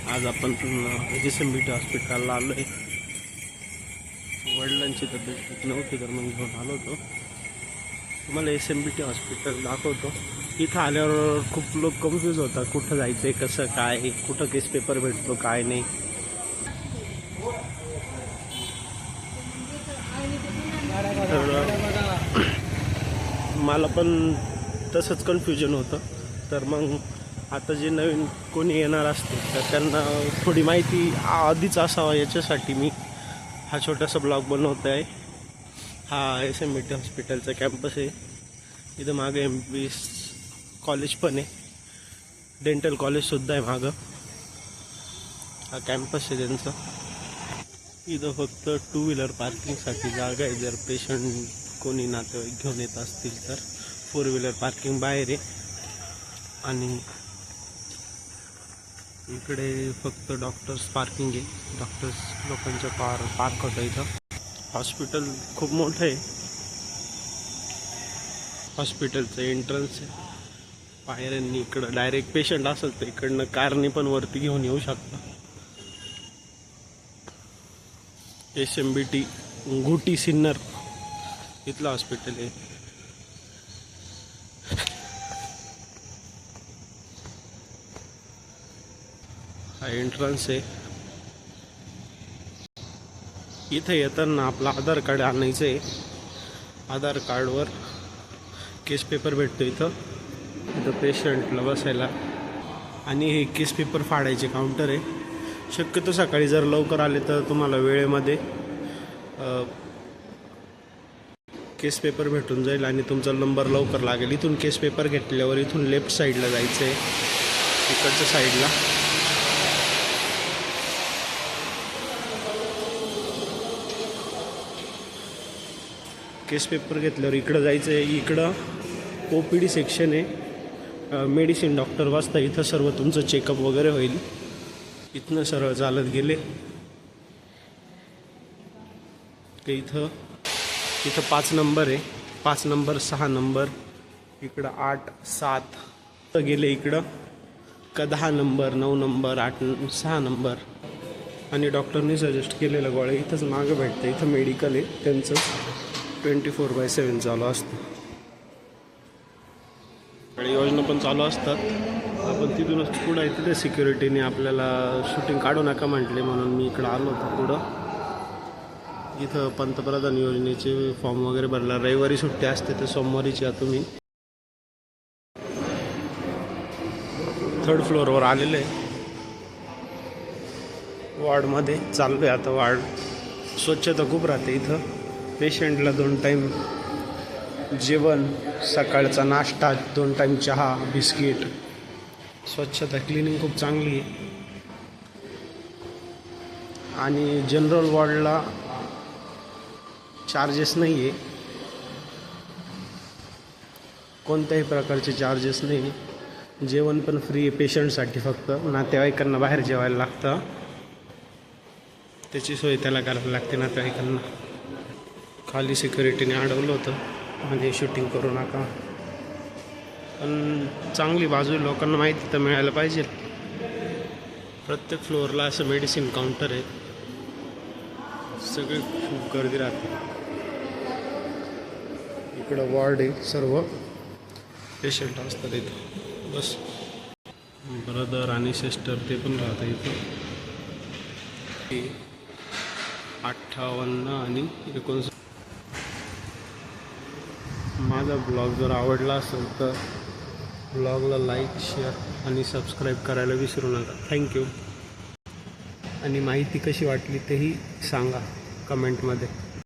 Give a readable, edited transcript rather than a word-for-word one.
आज आपण SMBT हॉस्पिटलला आलो आहे. वडिलांची तब्येत ठीक नव्हती तर मग घेऊन आलो होतो. तुम्हाला SMBT हॉस्पिटल दाखवतो. इथं आल्यावर खूप लोक कन्फ्यूज होतात, कुठं जायचं आहे, कसं काय, कुठं केस पेपर भेटतो काय नाही. मला पण तसंच कन्फ्युजन होतं. तर मग आता जे नवीन कोणी येणार असते तर त्यांना थोडी माहिती आधीच असावा याच्यासाठी मी हा छोटासा ब्लॉग बनवत आहे. हा SMBT हॉस्पिटलचा कॅम्पस आहे. इथं मागं MBBS कॉलेज पण आहे, डेंटल कॉलेजसुद्धा आहे मागं. हा कॅम्पस आहे त्यांचा. इथं फक्त 2 व्हीलर पार्किंगसाठी जागा आहे. जर पेशंट कोणी नातेवाईक घेऊन येत असतील तर 4 व्हीलर पार्किंग बाहेर आहे. आणि इकडे फक्त डॉक्टर्स पार्किंग आहे. डॉक्टर्स लोकांच्या पार्क होतं इथं. हॉस्पिटल खूप मोठं आहे. हॉस्पिटलचं एंट्रन्स आहे. पायऱ्यांनी इकडं डायरेक्ट पेशंट असेल तर इकडनं कारने पण वरती घेऊन येऊ शकता. SMBT घुटी सिन्नर इथलं हॉस्पिटल आहे. हा एंट्रन्स आहे. इथे येताना आपलं आधार कार्ड आणायचं आहे. आधार कार्डवर केस पेपर भेटतो इथं पेशंटला बसायला. आणि हे केस पेपर फाडायचे काउंटर आहे. शक्यतो सकाळी जर लवकर आले तर तुम्हाला वेळेमध्ये केस पेपर भेटून जाईल आणि तुमचा नंबर लवकर लागेल. इथून केस पेपर घेतल्यावर इथून लेफ्ट साईडला जायचं आहे, इकडच्या साईडला. केस पेपर घेतल्यावर इकडं जायचं आहे. इकडं OPD सेक्शन आहे. मेडिसिन डॉक्टर वाचता. इथं सर्व तुमचं चेकअप वगैरे होईल. इथनं सरळ चालत गेले की इथं 5 नंबर आहे. 5 नंबर, 6 नंबर, इकडं 8, 7 गेले. इकडं का 10 नंबर, 9 नंबर, 8, 6 नंबर. आणि डॉक्टरनी सजेस्ट केलेलं गोळ्या इथंच मागं भेटतं. इथं मेडिकल आहे त्यांचं 24/7 चालू असतं. आणि योजना पण चालू असतात. आपण तिथूनच पुढं आहे. तिथे सिक्युरिटीने आपल्याला शूटिंग काढू नका म्हटले म्हणून मी इकडं आलो होतो पुढं. इथं पंतप्रधान योजनेचे फॉर्म वगैरे भरला. रविवारी सुट्टी असते तर सोमवारीच या तुम्ही. 3rd फ्लोअरवर आलेलं आहे. वॉर्डमध्ये चाललो आहे आता. वॉर्ड स्वच्छता खूप राहते इथं. पेशंटला 2 टाईम जेवण, सकाळचा नाश्ता, 2 टाईम चहा, बिस्किट. स्वच्छता क्लिनिंग खूप चांगली आहे. आणि जनरल वॉर्डला चार्जेस नाही आहे, कोणत्याही प्रकारचे चार्जेस नाही. जेवण पण फ्री आहे पेशंटसाठी. फक्त नातेवाईकांना बाहेर जेवायला लागतं, त्याची सोय त्याला करायला लागते नातेवाईकांना. खाली सिक्युरिटीने अडवलं होतं आणि शूटिंग करू नका. पण चांगली बाजू लोकांना माहिती तर मिळायला पाहिजे. प्रत्येक फ्लोअरला असं मेडिसिन काउंटर आहे. सगळी खूप गर्दी राहते. इकडं वॉर्ड आहे, सर्व पेशंट असतात इथं. बस ब्रदर आणि सिस्टर ते पण राहतात इथं. 58 आणि 59. माझा ब्लॉग जर आवडला असेल तर ब्लॉगला लाईक, शेअर आणि सबस्क्राईब करायला विसरू नका. थँक्यू. आणि माहिती कशी वाटली तेही सांगा कमेंटमध्ये.